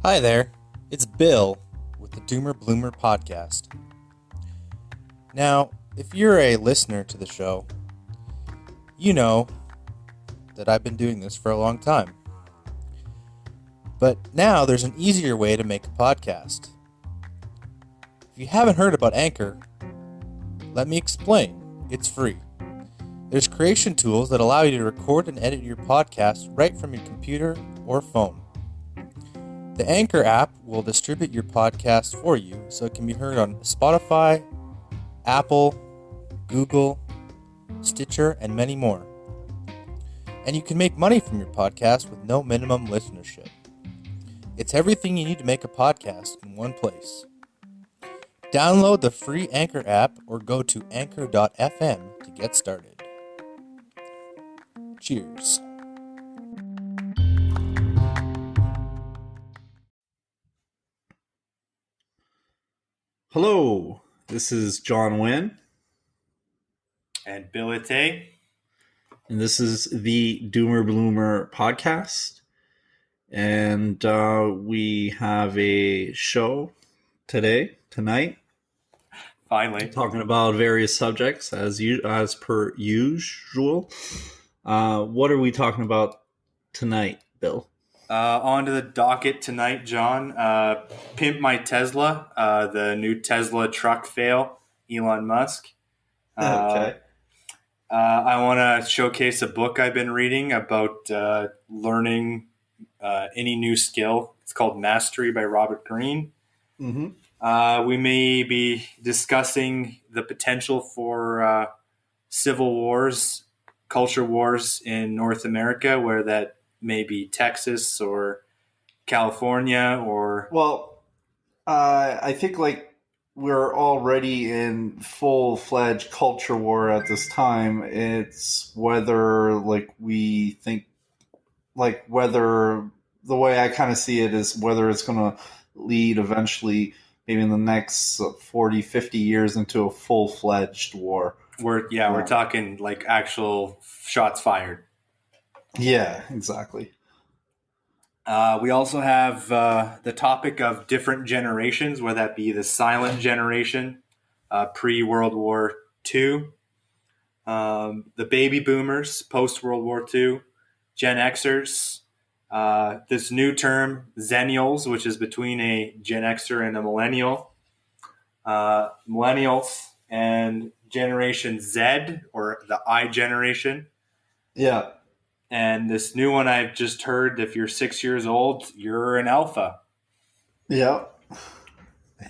Hi there, it's Bill with the Doomer Bloomer podcast. Now, if you're a listener to the show, you know that I've been doing this for a long time. But now there's an easier way to make a podcast. If you haven't heard about Anchor, let me explain. It's free. There's creation tools that allow you to record and edit your podcast right from your computer or phone. The Anchor app will distribute your podcast for you so it can be heard on Spotify, Apple, Google, Stitcher, and many more. And you can make money from your podcast with no minimum listenership. It's everything you need to make a podcast in one place. Download the free Anchor app or go to anchor.fm to get started. Cheers. Hello, this is John Wynn. And Bill Ite. And this is the Doomer Bloomer podcast. And we have a show tonight. Finally. Talking about various subjects as per usual. What are we talking about tonight, Bill? On to the docket tonight, John. Pimp My Tesla, the new Tesla truck fail, Elon Musk. Okay. I want to showcase a book I've been reading about learning any new skill. It's called Mastery by Robert Greene. Mm-hmm. We may be discussing the potential for civil wars, culture wars in North America, where that may be Texas or California or... Well, I think we're already in full-fledged culture war at this time. It's whether we think whether the way I kind of see it is whether it's going to lead eventually maybe in the next 40, 50 years into a full-fledged war. We're talking actual shots fired. Yeah, exactly. We also have the topic of different generations, whether that be the silent generation, pre-World War II, the baby boomers, post-World War II, Gen Xers, this new term, Zennials, which is between a Gen Xer and a millennial, millennials, and Generation Z, or the I generation. Yeah. And this new one I've just heard, if you're 6 years old, you're an alpha. Yeah.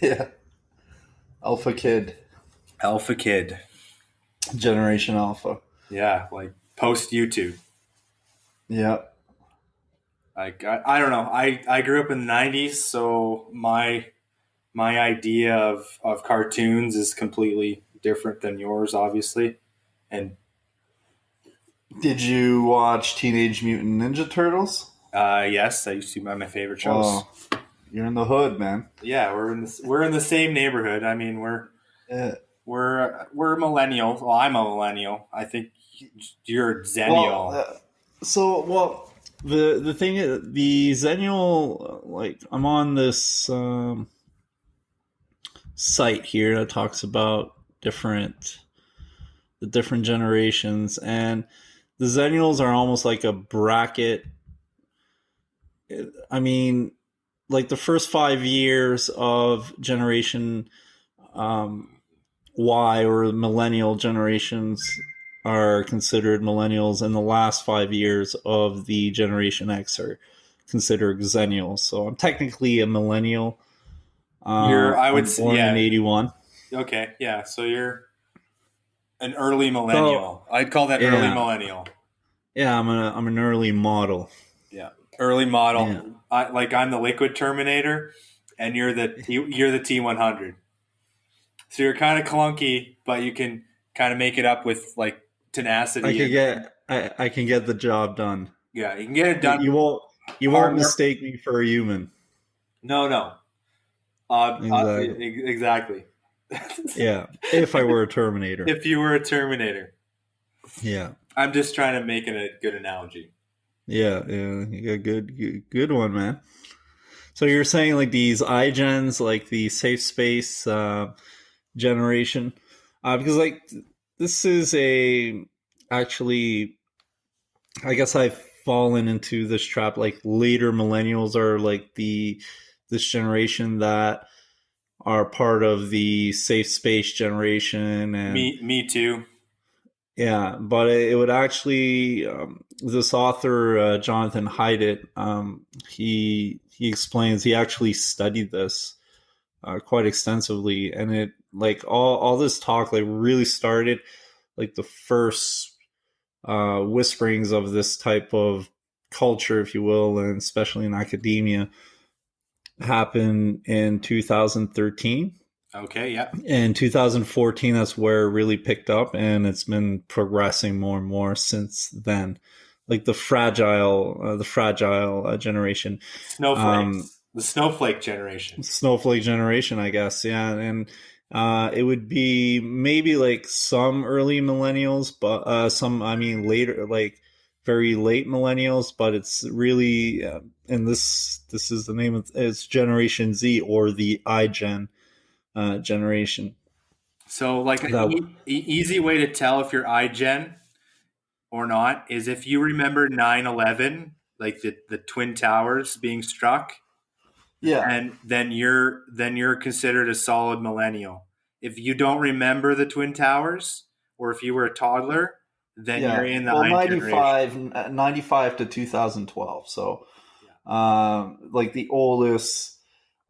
Yeah. Alpha kid. Alpha kid. Generation Alpha. Yeah, post YouTube. Yeah. I don't know. I grew up in the 90s, so my idea of cartoons is completely different than yours, obviously. And did you watch Teenage Mutant Ninja Turtles? Yes, I used to be my favorite shows. Oh, you're in the hood, man. Yeah, we're in the same neighborhood. I mean, we're millennials. Well, I'm a millennial. I think you're Zennial. The thing is, the Zennial, I'm on this site here that talks about the different generations, and the Zennials are almost like a bracket. I mean, the first 5 years of generation Y or millennial generations are considered millennials, and the last 5 years of the Generation X are considered Zennials. So I'm technically a millennial. I would say, born in 81. Okay, yeah. So you're an early millennial. So, I'd call that early millennial. Yeah, I'm an early model. Yeah, early model. Yeah. I'm the Liquid Terminator, and you're the T100. So you're kind of clunky, but you can kind of make it up with tenacity. I can get the job done. Yeah, you can get it done. You won't mistake me for a human. No. Exactly. Yeah, if I were a Terminator. If you were a Terminator. Yeah. I'm just trying to make it a good analogy. Yeah, you got good one, man. So you're saying like these iGens, like the safe space generation, because like this is actually, I guess I've fallen into this trap. Like later millennials are like this generation that are part of the safe space generation, and Me too. yeah, but it would actually this author Jonathan Haidt, he explains he actually studied this quite extensively, and it like all this talk like really started like the first whisperings of this type of culture, if you will, and especially in academia, happened in 2013. Okay, yeah. In 2014, that's where it really picked up, and it's been progressing more and more since then. Like the fragile generation, Snowflakes, the snowflake generation. snowflake generation, I guess. Yeah, and it would be maybe like some early millennials, but some, I mean, later, like very late millennials. But it's really, and this is the name of it's Generation Z, or the iGen generation. So, like an easy way to tell if you're iGen or not is if you remember 9/11, like the Twin Towers being struck, Yeah, and then you're considered a solid millennial. If you don't remember the Twin Towers, or if you were a toddler, then you're yeah. in the Well, I generation. 95 to 2012. So, Yeah. like the oldest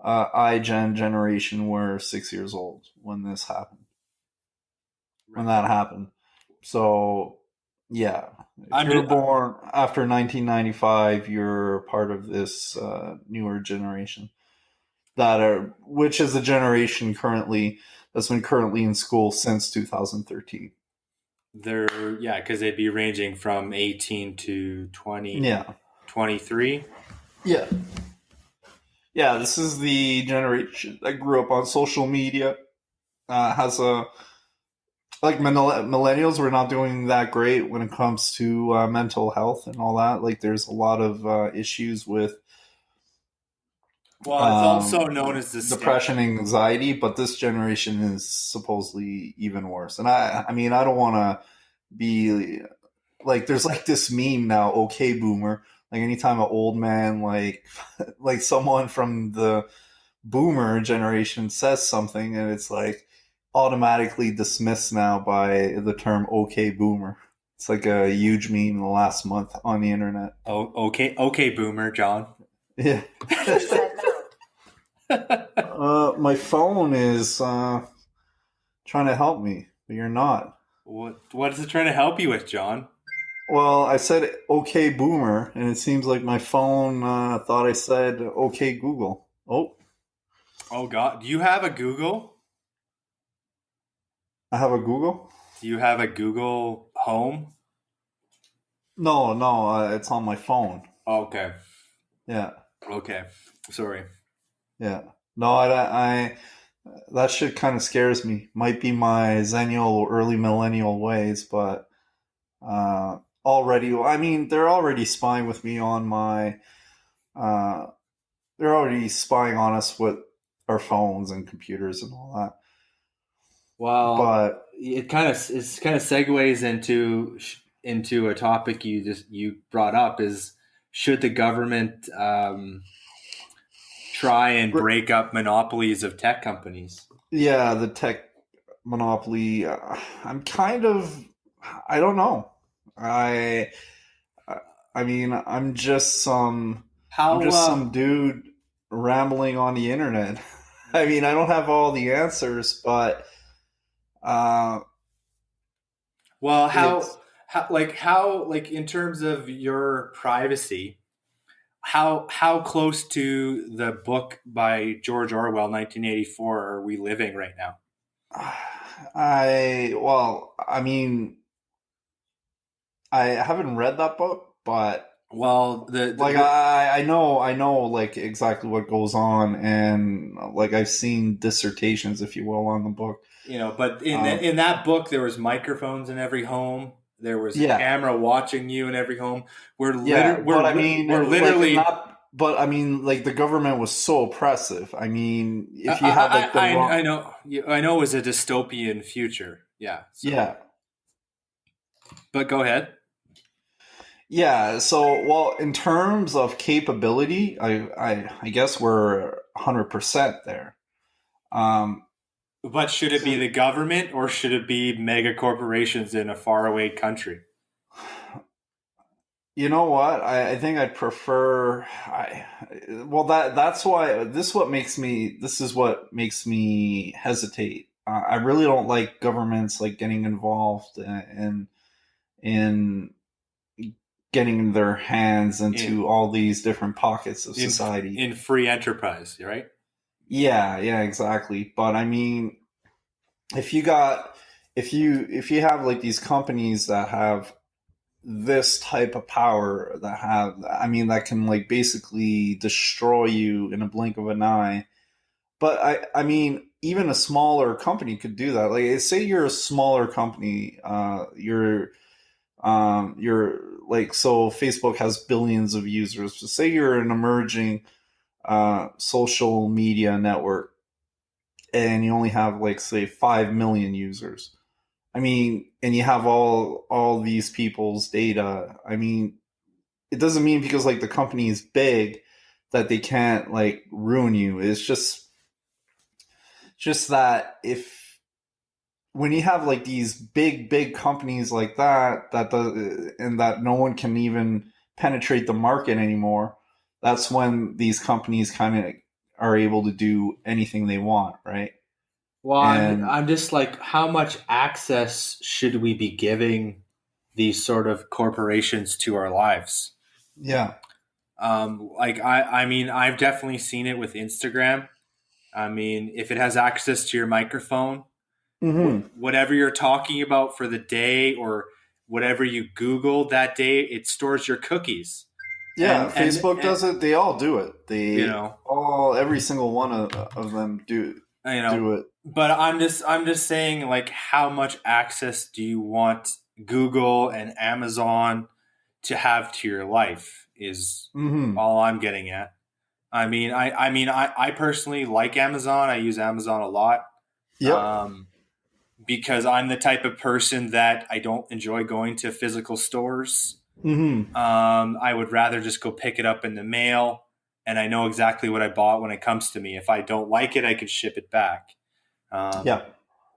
iGen generation were 6 years old when this happened. When that happened. So, yeah, if I'm you're just, born after 1995, you're part of this newer generation which is a generation that's been currently in school since 2013. yeah, because they'd be ranging from 18 to 20, Yeah, 23. yeah, yeah. This is the generation that grew up on social media. Has a like millennials were not doing that great when it comes to mental health and all that. Like, there's a lot of issues with Well, it's also known as the depression and anxiety, but this generation is supposedly even worse. And I mean, I don't want to be like, there's like this meme now, okay boomer. Like anytime an old man, like like someone from the boomer generation says something, and it's like automatically dismissed now by the term okay boomer. It's like a huge meme in the last month on the internet. Oh, okay, boomer, John. Yeah. My phone is trying to help me, but you're not. What is it trying to help you with, John? Well, I said okay boomer, and it seems like my phone thought I said okay Google. Oh God, do you have a Google? I have a Google? Do you have a Google Home? No, it's on my phone. Okay. Yeah. Okay. Sorry. Yeah. No, I that shit kind of scares me. Might be my Zennial or early millennial ways, but already, I mean, they're already spying with me on my, they're already spying on us with our phones and computers and all that. Well, But it kind of segues into a topic you brought up is, should the government try and break up monopolies of tech companies? yeah, the tech monopoly. I'm kind of, I don't know. I mean, I'm just some dude rambling on the internet. I mean, I don't have all the answers, but well, how in terms of your privacy, how close to the book by George Orwell, 1984, are we living right now? I mean, I haven't read that book, but well, I know like exactly what goes on, and like I've seen dissertations, if you will, on the book. You know, but in that book, there was microphones in every home. There was a camera watching you in every home. We're literally but I mean, like the government was so oppressive. I mean, I if you had like the wrong, I know I know it was a dystopian future. Yeah. So, yeah, but go ahead. yeah. So, well, in terms of capability, I guess we're 100% there. Um, But should it be so the government or should it be mega corporations in a faraway country? you know what? I think I'd prefer. Well, that's why this is what makes me hesitate. I really don't like governments like getting involved in getting their hands In into all these different pockets of in society. in free enterprise, right? Yeah, yeah, exactly. But I mean, if you got if you have like these companies that have this type of power that have I mean that can like basically destroy you in a blink of an eye. But I mean even a smaller company could do that. Like say you're a smaller company, you're like so Facebook has billions of users. So say you're an emerging social media network and you only have like say 5 million users. I mean, and you have all these people's data. I mean, it doesn't mean because like the company is big that they can't like ruin you. It's just that if when you have like these big companies like that and that no one can even penetrate the market anymore, that's when these companies kind of are able to do anything they want, right? Well, And I'm just like, how much access should we be giving these sort of corporations to our lives? yeah. Like I mean, I've definitely seen it with Instagram. I mean, if it has access to your microphone, Hmm. whatever you're talking about for the day or whatever you Googled that day, it stores your cookies. Yeah, Facebook And does it. They all do it. you They know, all every single one of them you know, do it. but I'm just saying, like, how much access do you want Google and Amazon to have to your life is Hmm. all I'm getting at. I personally like Amazon. I use Amazon a lot. Yep. Um, because I'm the type of person that I don't enjoy going to physical stores. Hmm. I would rather just go pick it up in the mail, and I know exactly what I bought when it comes to me. If I don't like it, I can ship it back. Um, Yeah.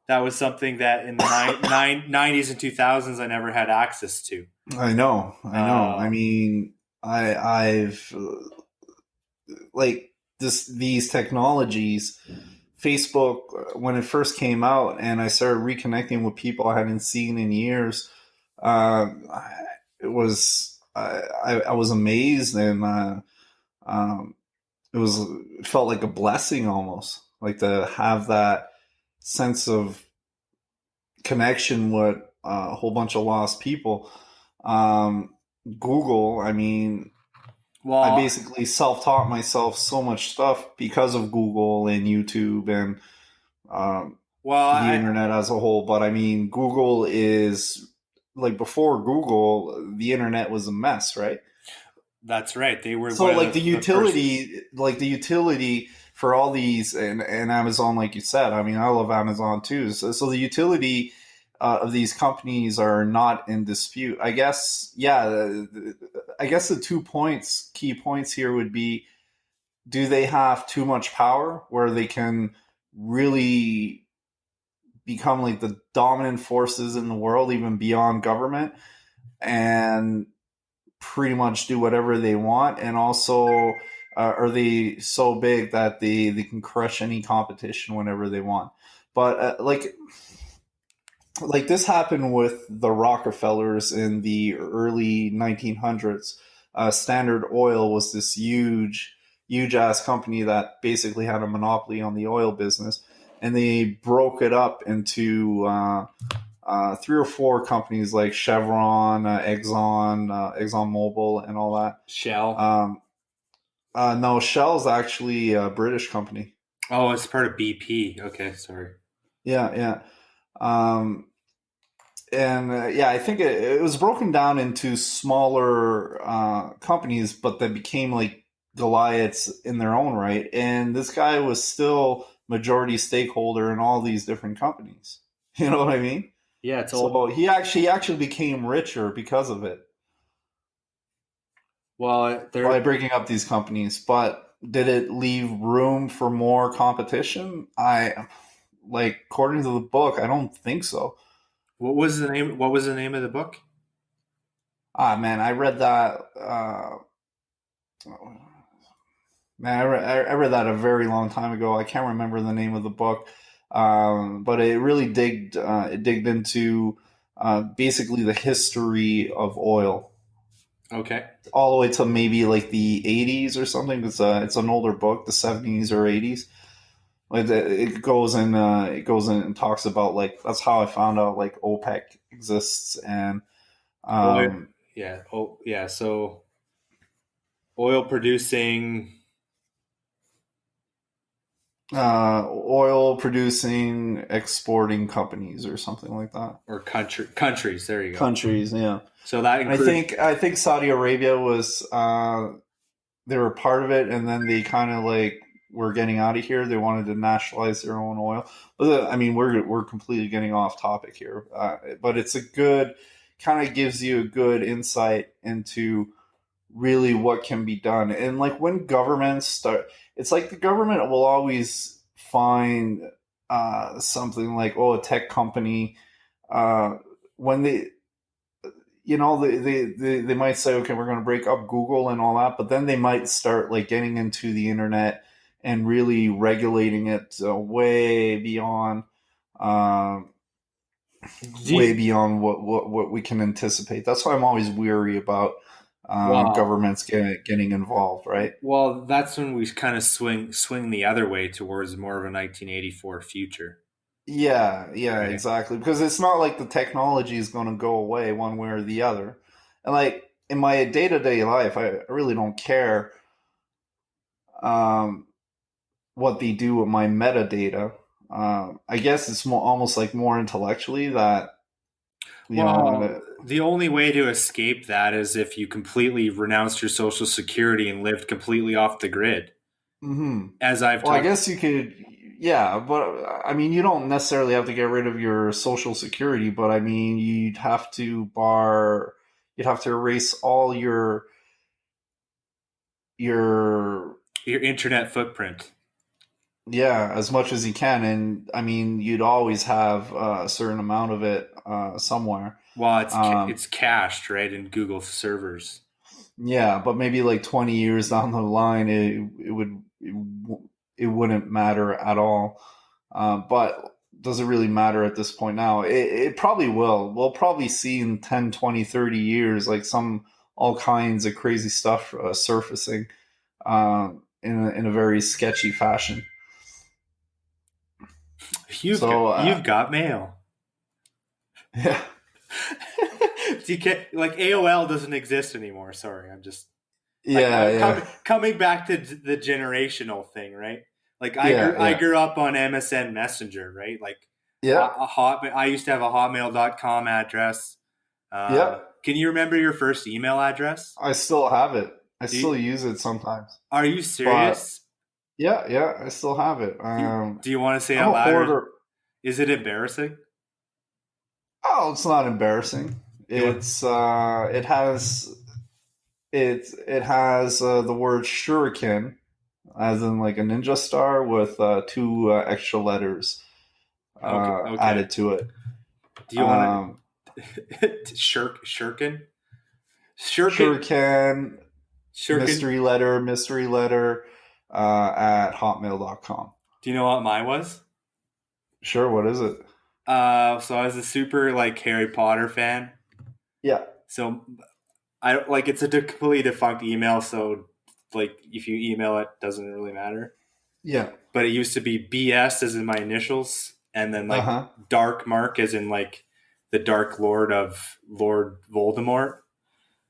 that was something that in the 90s and 2000s I never had access to. I know. I know. I Um, mean, I've like these technologies. Facebook when it first came out, and I started reconnecting with people I hadn't seen in years. Uh, it was I was amazed, and um, it felt like a blessing almost, like to have that sense of connection with a whole bunch of lost people. Um, Google, I mean, I well, basically self-taught myself so much stuff because of Google and YouTube and um, well, the I internet as a whole. But I mean, Google is like before Google, the internet was a mess, right? that's right. They were So one of like the first. the utility for all these and Amazon, like you said, I mean, I love Amazon too. So the utility of these companies are not in dispute. I guess, yeah. I guess the key points here would be: do they have too much power where they can really become like the dominant forces in the world, even beyond government, and pretty much do whatever they want? And also, are they so big that they can crush any competition whenever they want? But like this happened with the Rockefellers in the early 1900s. Standard Oil was this huge ass company that basically had a monopoly on the oil business, and they broke it up into three or four companies like Chevron, Exxon Mobil, and all that. Shell. No, Shell's actually a British company. Oh, it's part of BP. Okay, sorry. Yeah, yeah. Um, and yeah, I think it was broken down into smaller companies, but that became like Goliaths in their own right, and this guy was still majority stakeholder in all these different companies. You know what I mean? Yeah, it's So all he actually became richer because of it well. by There. breaking up these companies. But did it leave room for more competition? According to the book, I don't think so. What was the name? What was the name of the book? Ah, man, I read that. Man, I read that a very long time ago. I can't remember the name of the book, but it really digged into basically the history of oil, Okay. all the way to maybe like the 80s or something. It's an older book, the 70s or 80s. Like it goes in and talks about like that's how I found out like OPEC exists and Oil. um, Yeah. Oh, yeah. So oil producing oil producing exporting companies or something like that. or countries. There you go. Countries, yeah. So that And I includes. think I think Saudi Arabia was they were part of it, and then they kind of like were getting out of here. They wanted to nationalize their own oil. But I mean, we're completely getting off topic here. But it's a good kind of gives you a good insight into really what can be done. And like when governments start, it's like the government will always find something like, oh, a tech company when they might say, okay, we're going to break up Google and all that, but then they might start like getting into the internet and really regulating it way beyond uh, Do you- what we can anticipate. That's why I'm always weary about wow. governments getting involved, right? Well, that's when we kind of swing the other way towards more of a 1984 future, Yeah, right? exactly. Because it's not like the technology is going to go away one way or the other. And like in my day to day life, I really don't care um, what they do with my metadata. I guess it's almost like more intellectually that you Well, know. the only way to escape that is if you completely renounced your social security and lived completely off the grid. Mm-hmm. As I've Well, I talked, guess you could, yeah, but I mean, you don't necessarily have to get rid of your social security, but I mean, you'd have to erase all your, your internet footprint. yeah, as much as you can, and I mean, you'd always have a certain amount of it somewhere. Well, Um, it's cached right in Google servers. yeah, but maybe like 20 years down the line, it wouldn't matter at all. But does it really matter at this point now? It probably will. We'll probably see in 10, 20, 30 years like some all kinds of crazy stuff surfacing in a very sketchy fashion. So You've got mail. yeah, Like AOL doesn't exist anymore. Sorry, I'm just yeah, coming back to the generational thing, right? Like yeah, I yeah, grew up on MSN Messenger, right? Like yeah, a hot I used to have a hotmail.com address. yeah. Can you remember your first email address? I still have it. I Do still you, use it sometimes. are you But serious? yeah, I still have it. Do you want to say I'm out a loud, or hoarder. is it embarrassing? Oh, it's not embarrassing. Do you want? It has the word shuriken, as in like a ninja star, with two extra letters Okay, okay. added to it. Do you want Um, to shirkin shuriken shirkin? mystery letter at hotmail.com. Do you know what mine was? Sure, what is it? So I was a super like Harry Potter fan. Yeah, So I like it's a completely defunct email. So like if you email it, doesn't really matter. yeah, But it used to be BS as in my initials, and then uh like huh, Dark Mark as in like the Dark Lord of Lord Voldemort.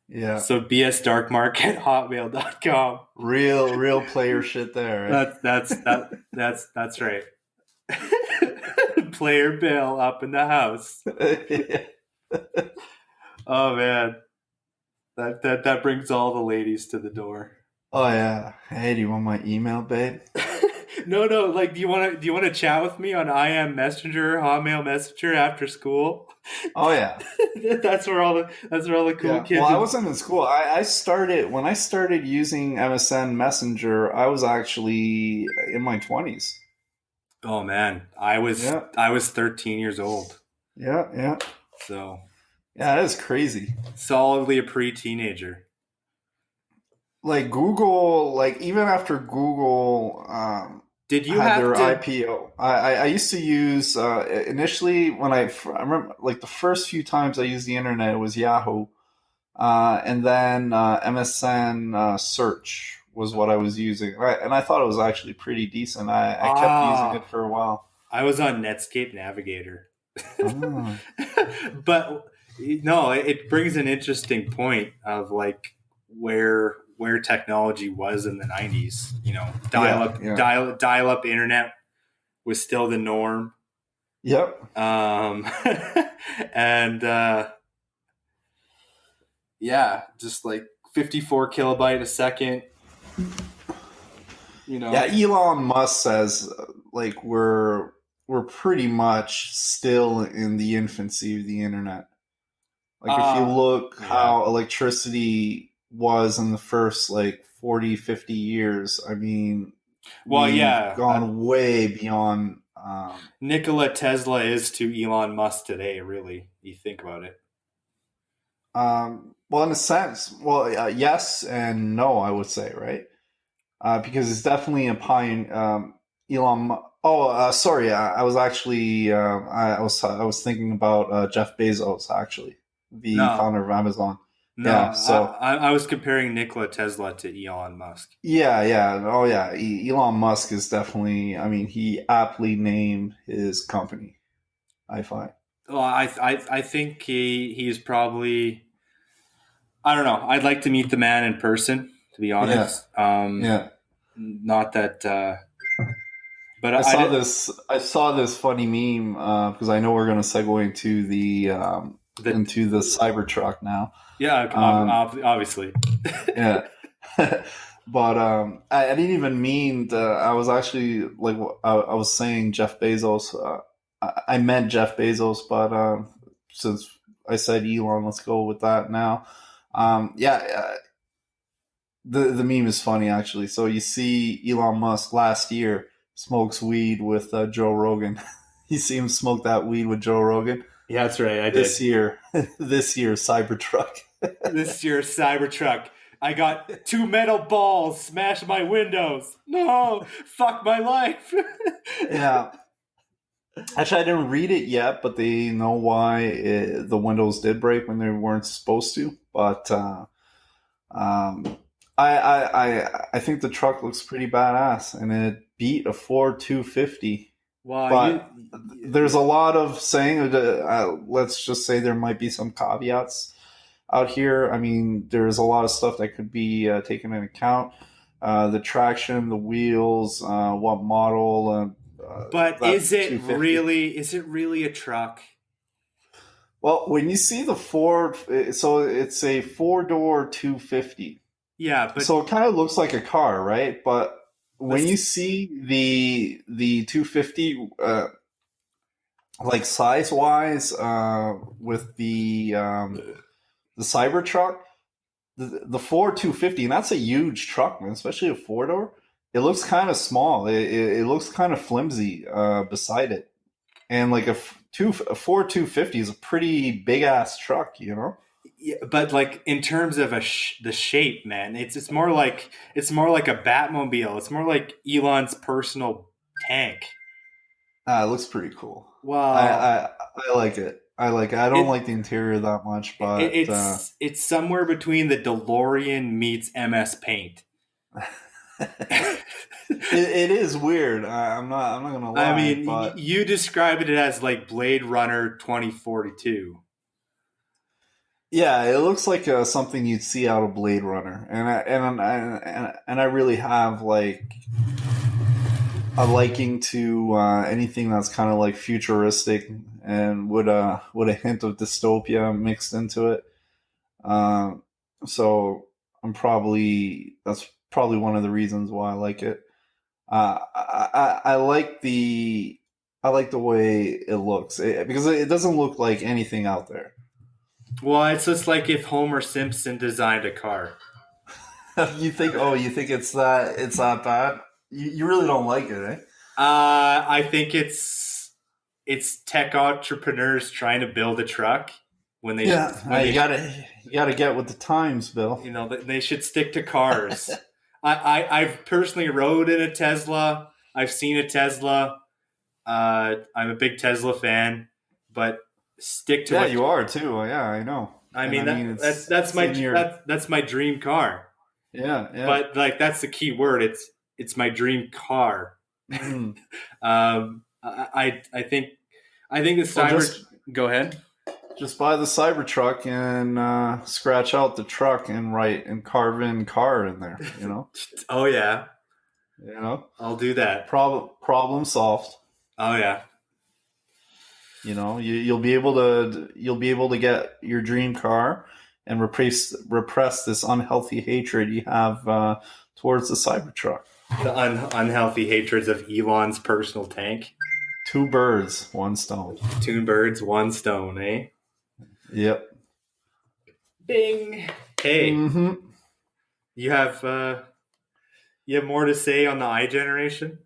yeah. So bsdarkmark at hotmail.com. Real player shit there, That's right. Player Bill up in the house. right? Oh man, that brings all the ladies to the door. Oh yeah. Hey, do you want my email, babe? No, no. Like, do you want to chat with me on IM Messenger, Hotmail Messenger after school? Oh yeah. That's where all the cool Yeah. Well, kids. I wasn't in school. I started when I started using MSN Messenger. I was actually in my 20s. Oh man, I was Yeah. I was 13 years old, Yeah. Yeah. so Yeah. That is crazy. solidly a pre-teenager. Like Google, like even after Google Did you had have their to? IPO, I used to use initially when I remember like the first few times I used the internet it was Yahoo, and then MSN search was what I was using, right? And I thought it was actually pretty decent. I kept using it Ah, for a while. I was on Netscape Navigator. Ah, But no, it brings an interesting point of like where technology was in the 90s. Dial yeah, up yeah, dial up internet was still the norm. yep, Um, and yeah, just like 54 kilobyte a second. You yeah. know, Elon Musk says like we're pretty much still in the infancy of the internet. Like if you uh look yeah. how electricity was in the first like 40, 50 years, I mean, Well, we've yeah. gone way beyond Nikola Tesla is to Elon Musk today. Really, you think about it. well in a sense, well yes and no, I would say, right? Because it's definitely a pioneer. Oh, sorry. I was actually I was thinking about Jeff Bezos, actually, the No, founder of Amazon. no. Yeah. So I was comparing Nikola Tesla to Elon Musk. yeah, yeah. Oh yeah. Elon Musk is definitely. I mean, he aptly named his company. I find. Well, I think he's probably. I don't know. I'd like to meet the man in person, to be Yeah. honest. Yeah. Not that, but I I saw did this. I saw this funny meme because I know we're going to segue the into the Cybertruck now. yeah. Um, Obviously. Yeah. But I didn't even mean to, I was actually like I was saying Jeff Bezos. I meant Jeff Bezos, but since I said Elon, let's go with that now. Yeah, the meme is funny actually. So you see Elon Musk last year smokes weed with Joe Rogan. You see him smoke that weed with Joe Rogan. Yeah, that's right. I This did. year, this year Cybertruck. This year, Cybertruck. I got two metal balls smashed my windows. No, fuck my life. Yeah. Actually, I didn't read it yet, but they know why the windows did break when they weren't supposed to. But um, I think the truck looks pretty badass, and it beat a Ford 250. Wow, But there's a lot of saying. Let's just say there might be some caveats out here. I mean, there's a lot of stuff that could be taken into account. The traction, the wheels, what model, but that 250. is it really a truck? Well, when you see the Ford, so it's a four-door 250. Yeah, but So it kind of looks like a car, right? But when let's you see the 250, like size wise, with the Cybertruck, the Ford 250, and that's a huge truck, man, especially a four door. It looks kind of small. It looks kind of flimsy beside it, and like a Ford 250 is a pretty big ass truck, you know. yeah, but like in terms of the shape, man, it's more like a Batmobile. It's more like Elon's personal tank. It looks pretty cool. I, Well, I I like it. I like it. I don't it, like the interior that much, it but it's somewhere between the DeLorean meets MS Paint. it is weird. I'm not gonna I lie, mean, but you described it as like Blade Runner 2042. yeah, it looks like something you'd see out of Blade Runner, and I really have like a liking to anything that's kind of like futuristic and with a hint of dystopia mixed into it. Um, so I'm probably that's probably one of the reasons why I like it. I like the way it looks because it doesn't look like anything out there. Well, it's just like if Homer Simpson designed a car. You think? Oh, you think it's that bad? You really don't like it, eh? I think it's tech entrepreneurs trying to build a truck when they You gotta get with the times, Bill. they should stick to cars. I've personally rode in a Tesla. I've seen a Tesla. I'm a big Tesla fan, but stick to what you are too. Yeah, I know. That's my dream car. Yeah. But like that's the key word. It's my dream car. Mm-hmm. I think the cyber. Go ahead. Just buy the Cybertruck and scratch out the truck and write and carve in car in there. Oh yeah. I'll do that. Problem solved. Oh yeah. You'll be able to get your dream car and repress this unhealthy hatred you have towards the Cybertruck. The unhealthy hatreds of Elon's personal tank. 2 birds, 1 stone. 2 birds, 1 stone, eh? Yep. Bing. Hey. Mm-hmm. You have more to say on the iGeneration?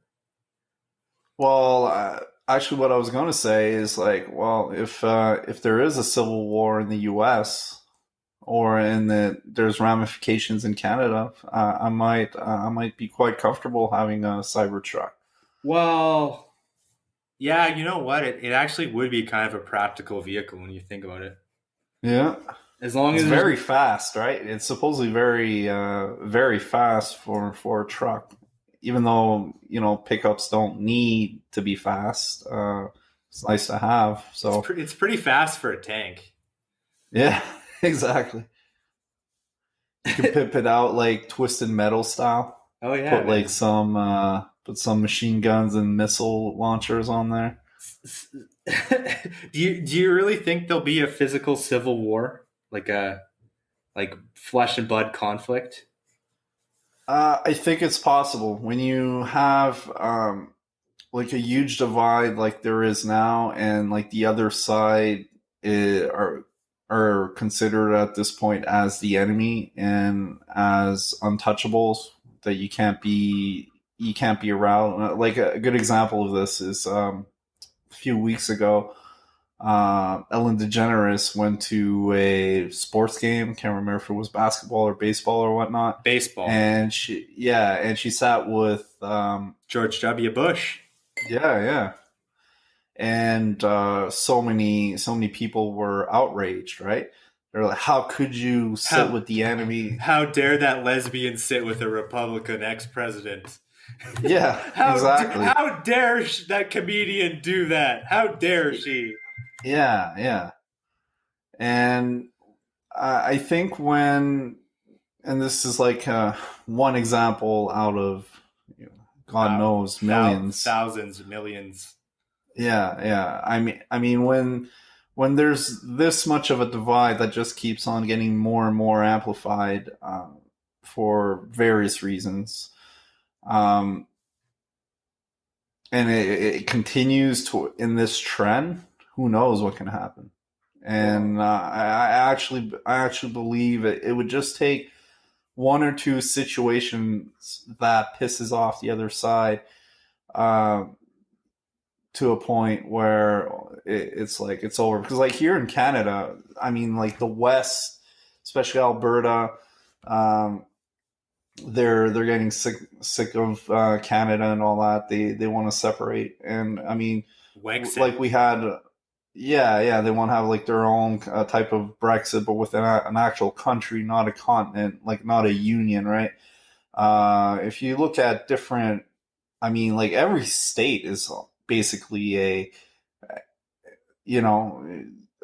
Well, actually, what I was going to say is if there is a civil war in the U.S. or there's ramifications in Canada, I might be quite comfortable having a Cybertruck. Well, yeah, you know what? It actually would be kind of a practical vehicle when you think about it. Yeah. As long as it's very fast, right? It's supposedly very, very fast for a truck. Even though pickups don't need to be fast, it's nice to have. So it's pretty fast for a tank. Yeah, exactly. You can pimp it out like Twisted Metal style. Oh yeah. Put some machine guns and missile launchers on there. Do you really think there'll be a physical civil war, like flesh and blood conflict? I think it's possible when you have like a huge divide like there is now, and like the other side are considered at this point as the enemy and as untouchables that you can't be around. Like a good example of this is a few weeks ago, Ellen DeGeneres went to a sports game. Can't remember if it was basketball or baseball or whatnot. Baseball. And she sat with George W. Bush. Yeah. And so many people were outraged, right? They're like, how could you sit with the enemy? How dare that lesbian sit with a Republican ex-president? Yeah, exactly. How dare that comedian do that? How dare she? Yeah. And I think and this is like one example out of God knows millions, thousands, millions. Yeah. I mean when there's this much of a divide that just keeps on getting more and more amplified for various reasons, and it continues in this trend, who knows what can happen. And I actually believe it would just take 1 or 2 situations that pisses off the other side to a point where it's like it's over. Because like here in Canada, I mean, like the West, especially Alberta, they're getting sick of Canada and all that. They want to separate, and I mean, like we had, they want to have like their own type of Brexit, but within an actual country, not a continent, like not a union, right? If you look at different, I mean, like every state is basically a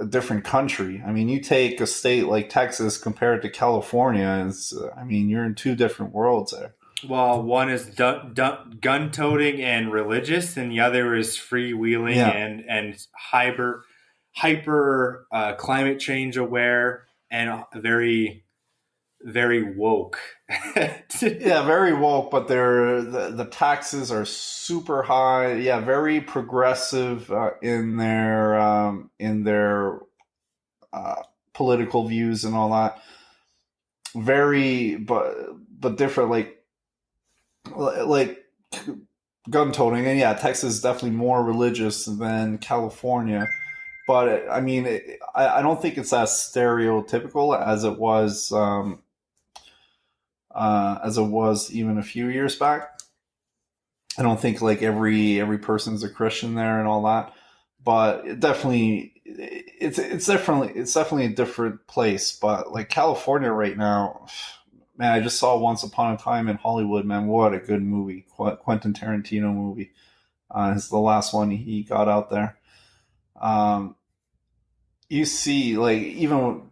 different country. I mean, you take a state like Texas compared to California, you're in 2 different worlds there. Well, one is gun-toting and religious, and the other is freewheeling and hyper climate change aware and very very woke. Yeah, very woke, but the taxes are super high. Yeah, very progressive in their uh, political views and all that. Very, but different, like gun toting, and yeah, Texas is definitely more religious than California. But I mean, I don't think it's as stereotypical as it was even a few years back. I don't think like every person's a Christian there and all that, but it's definitely a different place. But like California right now, man, I just saw Once Upon a Time in Hollywood. Man, what a good movie, Quentin Tarantino movie. It's the last one he got out there. Um, you see, like even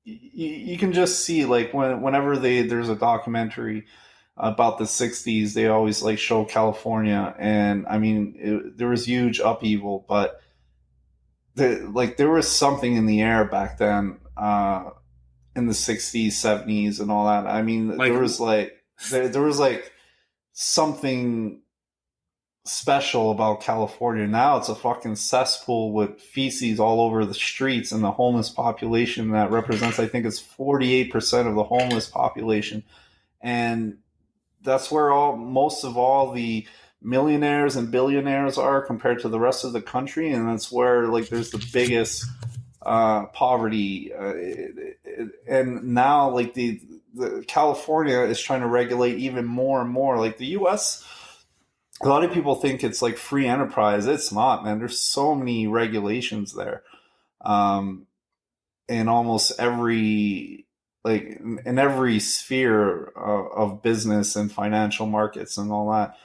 you can just see like whenever there's a documentary about the 60s, they always like show California, and I mean there was huge upheaval, but there was something in the air back then, in the 60s, 70s, and all that. I mean, Like, there was like something special about California. Now it's a fucking cesspool with feces all over the streets, and the homeless population that represents, I think it's 48% of the homeless population. And that's where most of all the millionaires and billionaires are compared to the rest of the country, and that's where like there's the biggest poverty. And now like the California is trying to regulate even more and more. Like the U.S., a lot of people think it's like free enterprise. It's not, man. There's so many regulations there. In almost every in every sphere of business and financial markets and all that.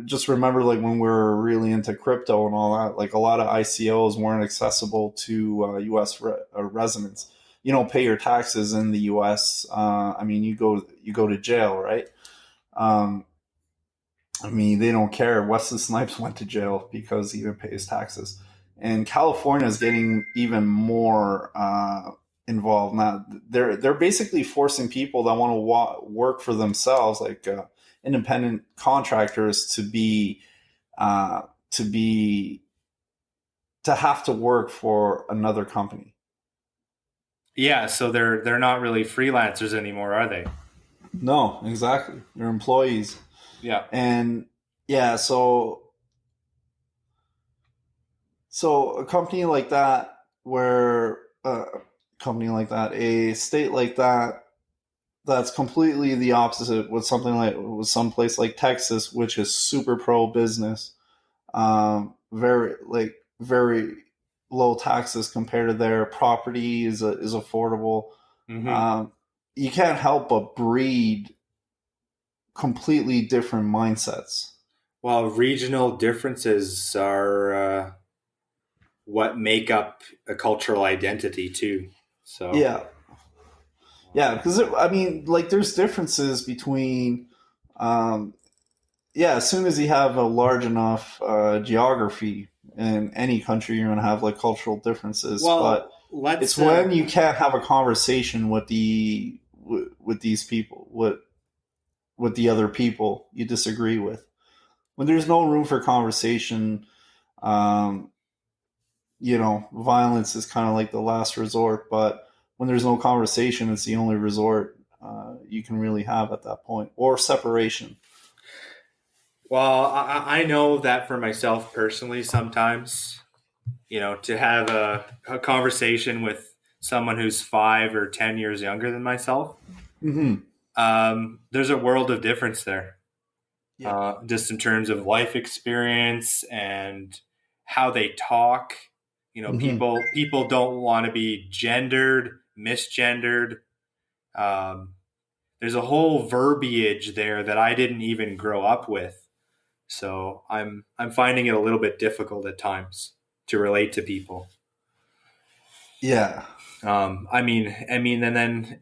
Just remember, like when we were really into crypto and all that, like a lot of ICOs weren't accessible to U.S. Residents. You don't pay your taxes in the U.S. I mean, you go to jail, right? I mean, they don't care. Wesley Snipes went to jail because he didn't pay his taxes. And California is getting even more involved now. They're basically forcing people that want to work for themselves, like independent contractors, uh, to be to have to work for another company. yeah, so they're not really freelancers anymore, are they? No, exactly. They're employees. Yeah. And yeah, so a company like that, a state like that, that's completely the opposite with some place like Texas, which is super pro business, very low taxes compared to their property is affordable. Mm-hmm. You can't help but breed completely different mindsets. Well, regional differences are what make up a cultural identity too. So Yeah, yeah, because I mean, like, there's differences between, um, yeah. As soon as you have a large enough geography in any country, you're going to have like cultural differences. But well, let's it's when you can't have a conversation with with these people, with the other people you disagree with. When there's no room for conversation, um, violence is kind of like the last resort. But when there's no conversation, it's the only resort you can really have at that point, or separation. well, I know that for myself personally, sometimes, to have a conversation with someone who's 5 or 10 years younger than myself, Mm-hmm. there's a world of difference there, Yeah. just in terms of life experience and how they talk. Mm-hmm. People don't want to be gendered, misgendered. Um, there's a whole verbiage there that I didn't even grow up with. So I'm finding it a little bit difficult at times to relate to people. Yeah. And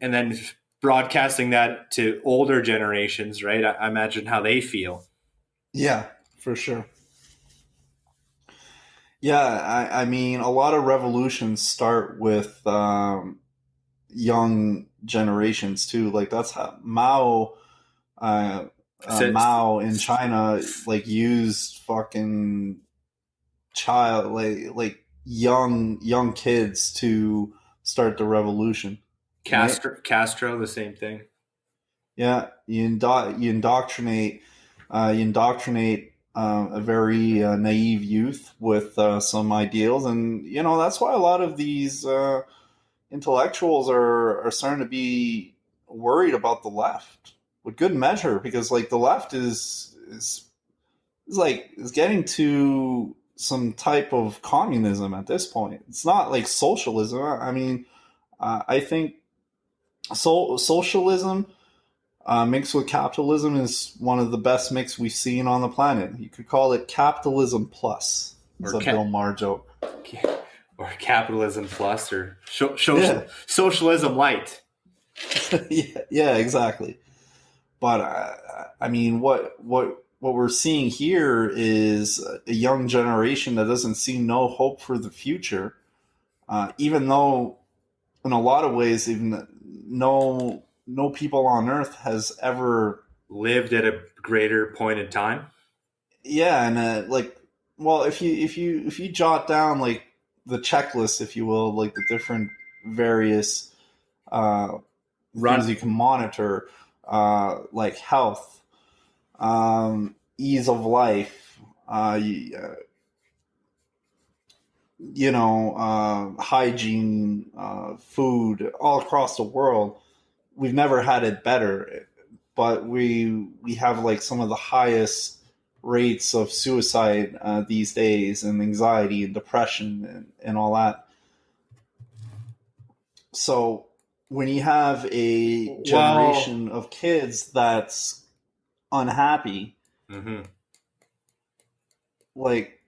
then broadcasting that to older generations, right? I imagine how they feel. Yeah, for sure. Yeah, I mean, a lot of revolutions start with young generations too. Like that's how uh, So, Mao in China like used fucking child like young kids to start the revolution, right? Castro, the same thing. Yeah, you indoctrinate a very naive youth with some ideals, and that's why a lot of these intellectuals are starting to be worried about the left, with good measure, because like the left is getting to some type of communism at this point. It's not like socialism. I mean, I think socialism mixed with capitalism is one of the best mix we've seen on the planet. You could call it capitalism plus. It's or a Bill Maher joke. or capitalism plus, or Yeah, socialism light. yeah, exactly. But I mean, what we're seeing here is a young generation that doesn't see no hope for the future, even though in a lot of ways, even no people on Earth has ever Lived at a greater point in time. yeah, and like, well, if you jot down like the checklist, if you will, like the different various uh, things Run. you can monitor, like health, ease of life, hygiene, food, all across the world. We've never had it better, but we have like some of the highest rates of suicide these days, and anxiety and depression and all that. So when you have a Well, generation of kids that's unhappy, mm-hmm. like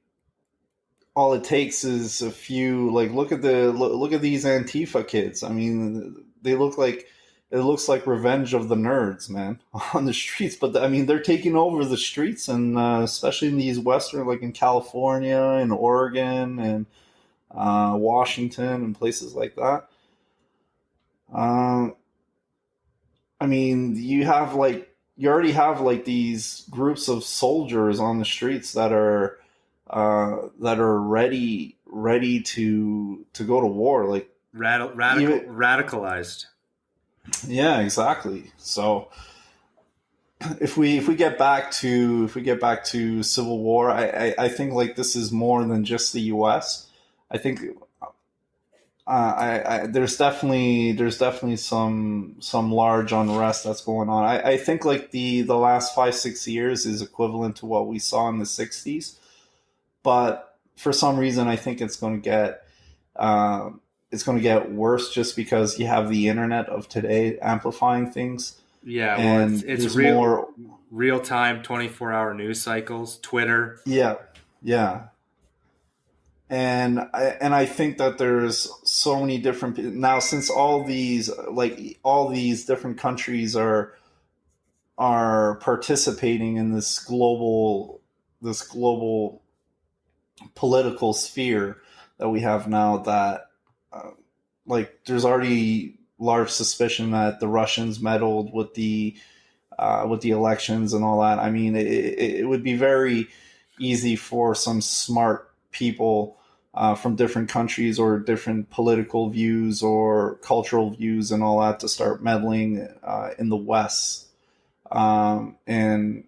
all it takes is a few, like look at these Antifa kids. I mean, they look like, it looks like Revenge of the Nerds, man, on the streets. But I mean, they're taking over the streets, and especially in these western, like in California and Oregon and Washington and places like that. Um, I mean, you already have like these groups of soldiers on the streets that are ready to go to war. Like even Radicalized. yeah, exactly. So if we get back to civil war, I think like this is more than just the U.S. I think there's definitely some large unrest that's going on. I think like the last 5-6 years is equivalent to what we saw in the '60s, but for some reason I think it's going to get worse, just because you have the internet of today amplifying things, Yeah, well, and it's there's more. real time 24-hour news cycles, Twitter. Yeah, yeah. And I think that there's so many different now, since all these different countries are participating in this global political sphere that we have now, that uh, like there's already large suspicion that the Russians meddled with the elections and all that. I mean, it would be very easy for some smart people from different countries or different political views or cultural views and all that to start meddling in the West, and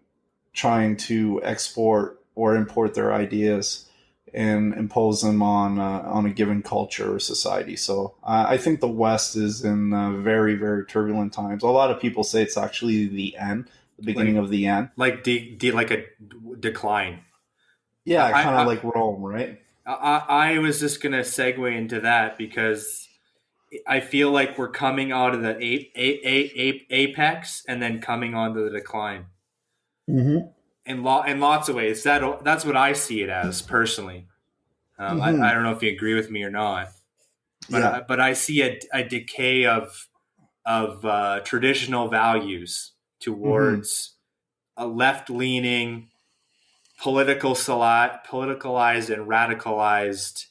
trying to export or import their ideas and impose them on a given culture or society. So I think the West is in very, very turbulent times. A lot of people say it's actually the end, the beginning like of the end. like a decline. Yeah, kind of I, like Rome, right? I was just gonna segue into that because I feel like we're coming out of the apex and then coming onto the decline Mm-hmm. in lots of ways. That's what I see it as personally. I Mm-hmm. don't know if you agree with me or not, Yeah. but I see a decay of traditional values Mm-hmm. towards a left leaning, politicalized and radicalized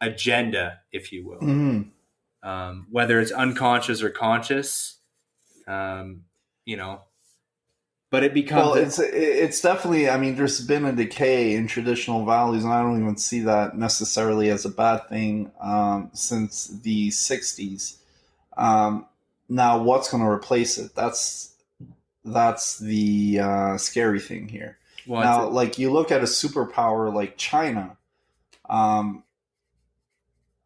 agenda, if you will. Mm-hmm. whether it's unconscious or conscious, um, you know, but it becomes Well, it's definitely. I mean, there's been a decay in traditional values, and I don't even see that necessarily as a bad thing since the '60s. Um, Now, what's going to replace it? That's the scary thing here. well, Now, like you look at a superpower like China, um,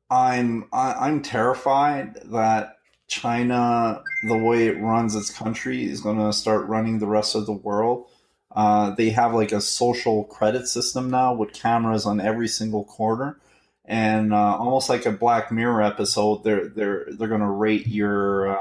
I'm terrified that China, the way it runs its country, is going to start running the rest of the world. They have like a social credit system now with cameras on every single corner, and almost like a Black Mirror episode. They're going to rate your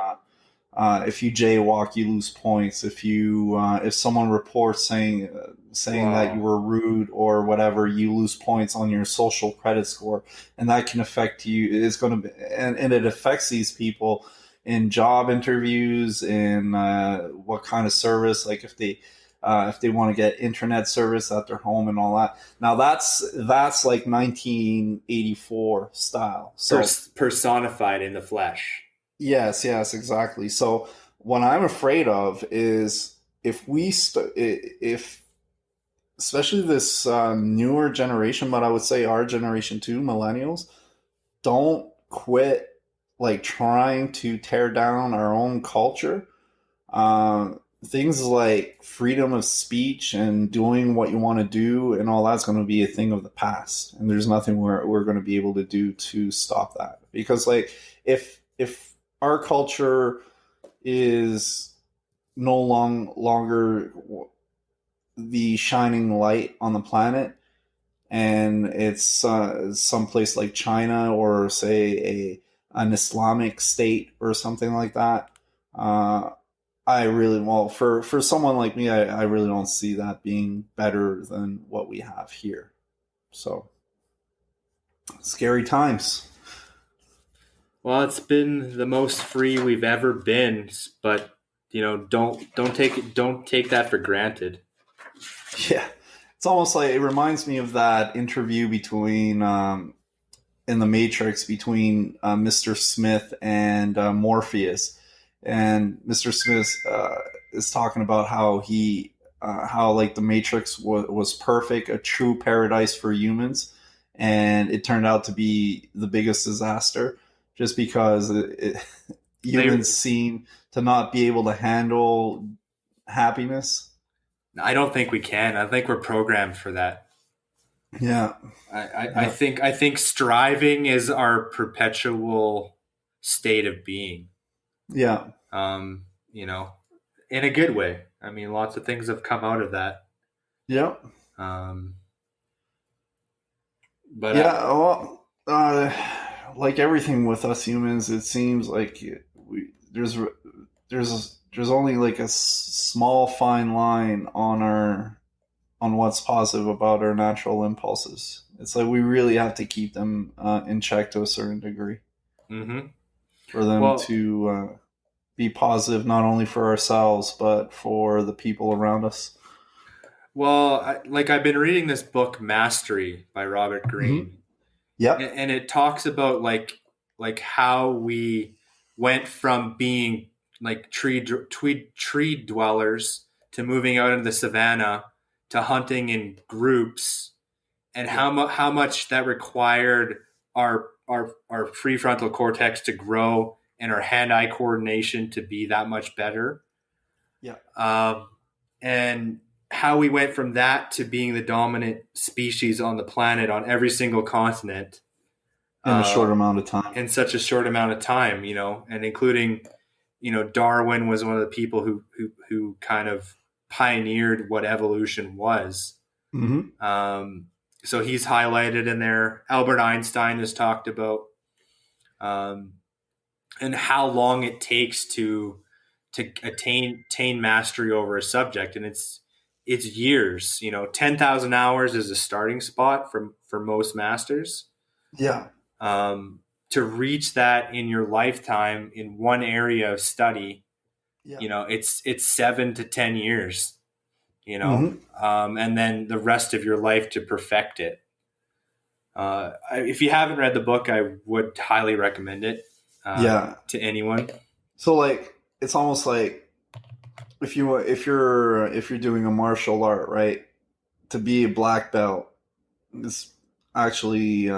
if you jaywalk, you lose points. If someone reports saying that you wow. were rude or whatever, you lose points on your social credit score, and that can affect you. It's going to be, and it affects these people in job interviews, in what kind of service, like if they want to get internet service at their home and all that. Now that's like 1984 style. So Personified in the flesh. yes, exactly. So what I'm afraid of is if especially this newer generation, but I would say our generation too, millennials, don't quit like trying to tear down our own culture. Things like freedom of speech and doing what you want to do and all that's going to be a thing of the past, and there's nothing we're going to be able to do to stop that. Because like if our culture is no longer the shining light on the planet, and it's someplace like China or say an Islamic state or something like that. Uh, I really well for someone like me, I really don't see that being better than what we have here. So scary times. Well, it's been the most free we've ever been, but don't take that for granted. Yeah, it's almost like it reminds me of that interview between in the Matrix between Mr. Smith and Morpheus, and Mr. Smith is talking about how like the Matrix was perfect, a true paradise for humans, and it turned out to be the biggest disaster, just because They, humans seem to not be able to handle happiness. I don't think we can. I think we're programmed for that. Yeah, yeah, I think striving is our perpetual state of being. yeah, Um, you know, in a good way. I mean, lots of things have come out of that. yeah. Um, but Yeah, well, like everything with us humans, it seems like there's only like a small fine line on what's positive about our natural impulses. It's like we really have to keep them in check to a certain degree hmm for them well, to be positive, not only for ourselves but for the people around us. like I've been reading this book, Mastery by Robert Hmm. Greene, Yep. and it talks about like how we went from being like tree dwellers to moving out into the savannah to hunting in groups, and Yeah. how much that required our prefrontal cortex to grow and our hand-eye coordination to be that much better, Yeah. um, and how we went from that to being the dominant species on the planet on every single continent In a uh, short amount of time. in such a short amount of time, and including, Darwin was one of the people who kind of pioneered what evolution was. Hmm. Um, so he's highlighted in there. Albert Einstein is talked about, um, and how long it takes to attain mastery over a subject, and it's years. 10,000 hours is a starting spot for most masters. Yeah. Um, to reach that in your lifetime in one area of study, Yeah. it's 7 to 10 years. Hmm. And then the rest of your life to perfect it. If you haven't read the book, I would highly recommend it. Yeah. to anyone. So like it's almost like if you're doing a martial art, right? To be a black belt is actually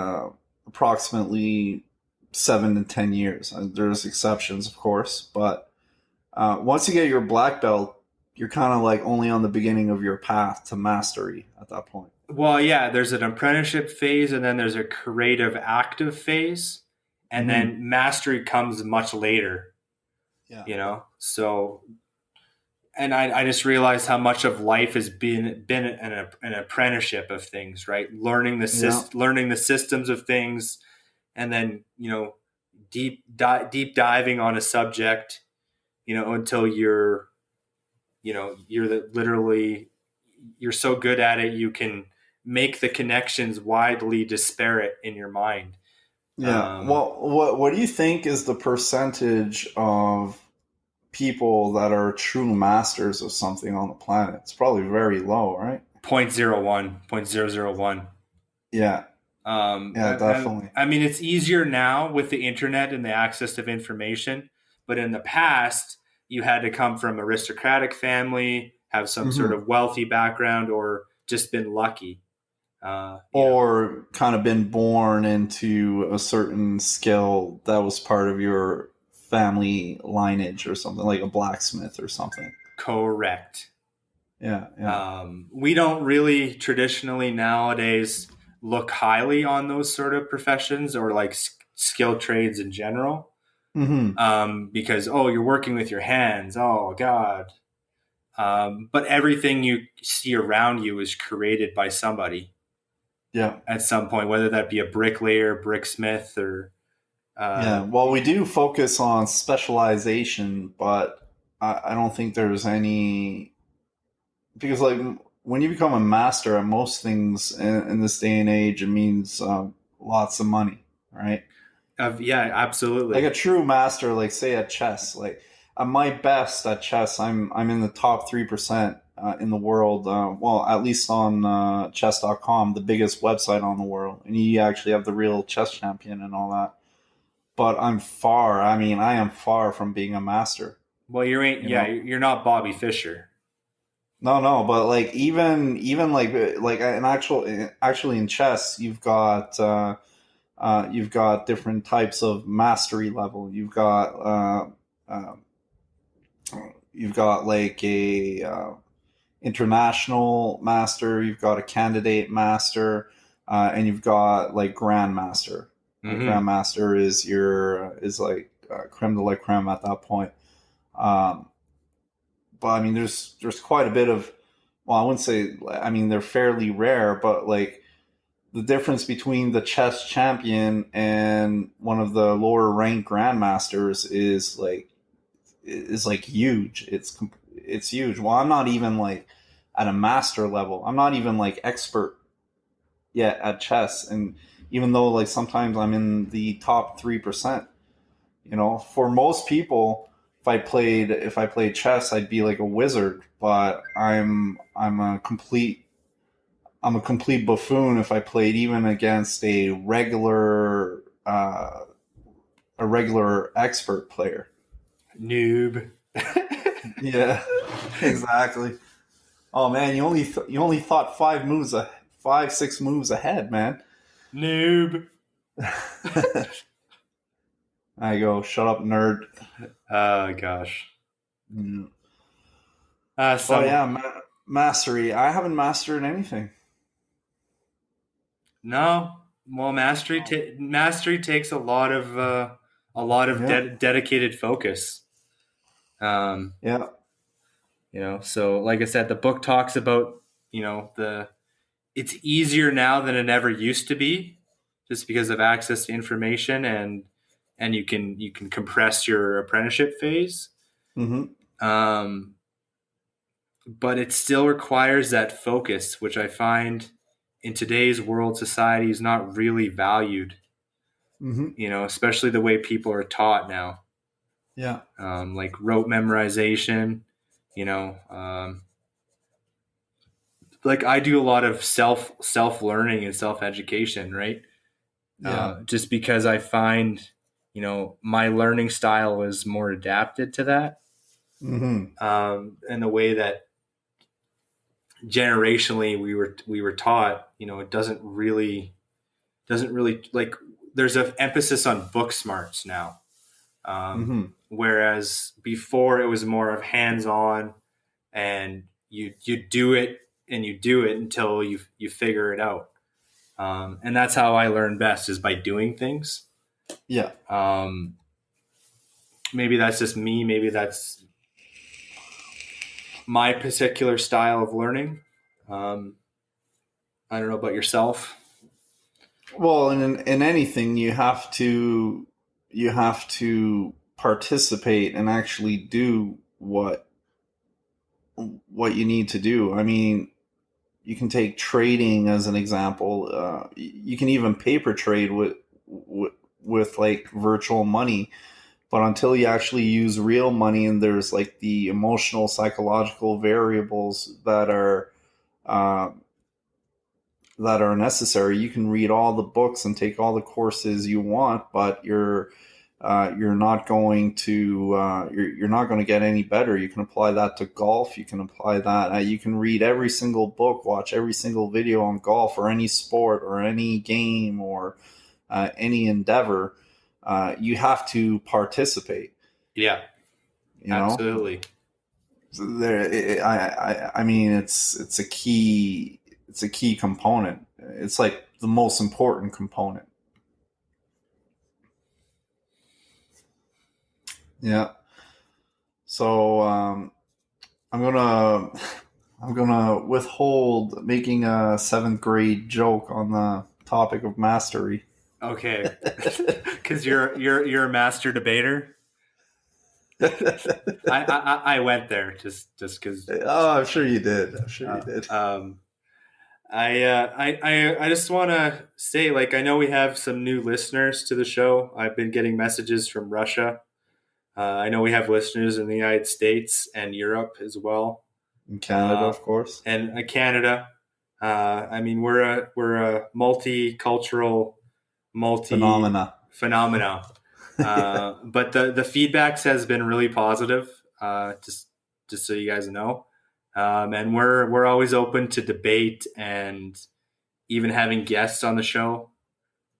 approximately 7 to 10 years. There's exceptions, of course, but once you get your black belt, you're kind of like only on the beginning of your path to mastery at that point. Well, yeah, there's an apprenticeship phase, and then there's a creative active phase, and Mhm. then mastery comes much later. Yeah. So, and I just realized how much of life has been an apprenticeship of things, right? Yeah. Learning the systems of things, and then deep diving on a subject, until literally you're so good at it you can make the connections widely disparate in your mind. Yeah. Well, what do you think is the percentage of people that are true masters of something on the planet? It's probably very low, right? 0.01. Yeah. Yeah, definitely. I mean, it's easier now with the internet and the access of information, but in the past, you had to come from aristocratic family, have some sort Hmm. of wealthy background, or just been lucky. Or kind of been born into a certain skill that was part of your family lineage or something, like a blacksmith or something. Correct. Yeah, yeah. We don't really traditionally nowadays look highly on those sort of professions or like skill trades in general, Hmm. because you're working with your hands. Oh God. But everything you see around you is created by somebody Yeah. at some point, whether that be a bricklayer, bricksmith, or Yeah. Well, we do focus on specialization, but I don't think there's any, because like when you become a master at most things in this day and age, it means lots of money, right? yeah, Like absolutely. a true master, like say at chess, like at my best at chess, I'm in the top 3% in the world. Well, at least on chess.com, the biggest website on the world, and you actually have the real chess champion and all that. But I'm far. I mean, I am far from being a master. Well, you ain't. You Yeah, know. you're not Bobby Fischer. No, no, but like even like an actually in chess, you've got different types of mastery level. Uh, you've got like a international master. You've got a candidate master, and you've got like grandmaster. Mm-hmm. Grandmaster is like creme de la creme at that point. Um, but I mean, there's quite a bit of, well, I wouldn't say, I mean, they're fairly rare, but like the difference between the chess champion and one of the lower ranked grandmasters is like huge. It's huge. Well, I'm not even like at a master level. I'm not even like expert yet at chess, and even though like sometimes I'm in the top 3%, for most people, if I played chess, I'd be like a wizard. But I'm a complete buffoon if I played even against a regular expert player. Noob. Yeah, exactly. Oh man, you only thought 5, 6 moves ahead, man. Noob. I go, shut up, nerd. Oh gosh. Mm. But Some yeah, mastery. I haven't mastered anything. No. Well, mastery takes a lot of Yeah, dedicated focus. Um, yeah, so like I said, the book talks about the it's easier now than it ever used to be, just because of access to information and you can compress your apprenticeship phase. hmm, Um, but it still requires that focus, which I find in today's world society is not really valued. hmm, Especially the way people are taught now, yeah, like rote memorization. You know, like I do a lot of self learning and self education, right? yeah, Just because I find my learning style is more adapted to that. In the way that generationally we were taught, it doesn't really like, there's an emphasis on book smarts now. Whereas before it was more of hands-on, and you do it and you do it until you figure it out. And that's how I learn best, is by doing things. Yeah. Maybe that's just me. Maybe that's my particular style of learning. I don't know about yourself. Well, in anything, you have to participate and actually do what you need to do. I mean, you can take trading as an example. You can even paper trade with like virtual money, but until you actually use real money, and there's like the emotional, psychological variables that are necessary. You can read all the books and take all the courses you want, but you're not going to get any better. You can apply that to golf. You can apply that. You can read every single book, watch every single video on golf or any sport or any game or any endeavor. You have to participate. Yeah, absolutely. I mean, it's a key component. It's like the most important component. Yeah. So I'm gonna withhold making a 7th grade joke on the topic of mastery. Okay, because you're a master debater. I went there just because. Oh, I'm sure you did. I just want to say, like, I know we have some new listeners to the show. I've been getting messages from Russia. I know we have listeners in the United States and Europe as well. In Canada, of course. And Canada. I mean, we're a multicultural phenomena. But the feedback has been really positive. Just so you guys know. And we're always open to debate and even having guests on the show.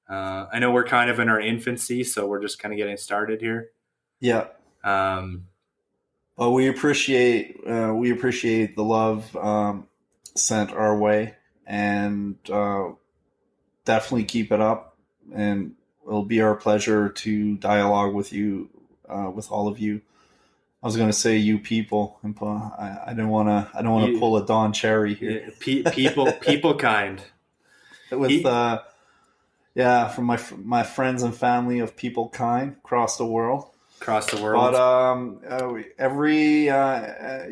I know we're kind of in our infancy, so we're just kind of getting started here. Yeah. But we appreciate the love sent our way, and definitely keep it up. And it'll be our pleasure to dialogue with you, with all of you. I was going to say you people, and I didn't want to pull a Don Cherry here. People kind. With from my friends and family of people kind across the world. But every one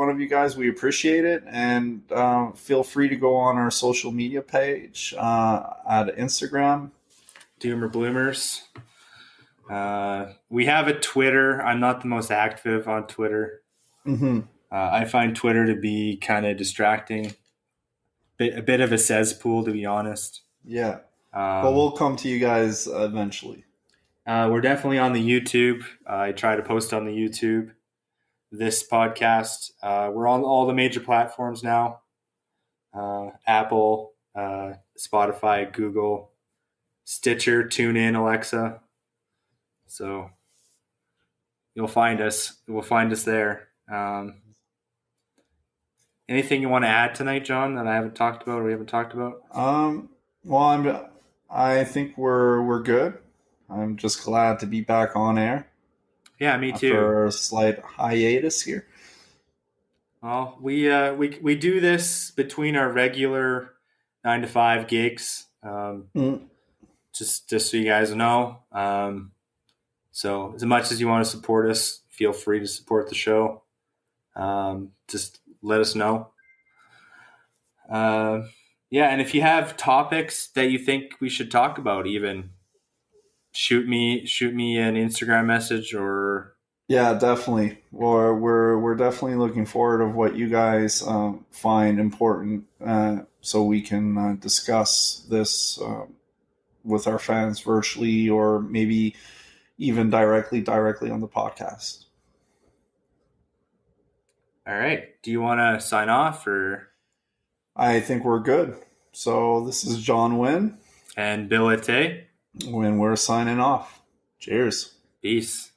of you guys, we appreciate it, and feel free to go on our social media page at Instagram, Doomer Bloomers. We have a Twitter. I'm not the most active on Twitter. I find Twitter to be kind of distracting, a bit of a cesspool, to be honest. Yeah, but we'll come to you guys eventually. We're definitely on the YouTube. I try to post on the YouTube. This podcast. We're on all the major platforms now. Apple, Spotify, Google, Stitcher, TuneIn, Alexa. So you'll find us. We'll find us there. Anything you want to add tonight, John, that I haven't talked about or we haven't talked about? Well, I think we're good. I'm just glad to be back on air. Yeah, me too. After a slight hiatus here. Well, we do this between our regular 9 to 5 gigs. Just so you guys know. So as much as you want to support us, feel free to support the show. Just let us know. And if you have topics that you think we should talk about, even shoot me an Instagram message or. Yeah, definitely. Well, we're definitely looking forward of what you guys find important, so we can discuss this with our fans virtually, or maybe even directly on the podcast. All right. Do you want to sign off or? I think we're good. So this is John Wynn. And Bill Ate. When we're signing off. Cheers. Peace.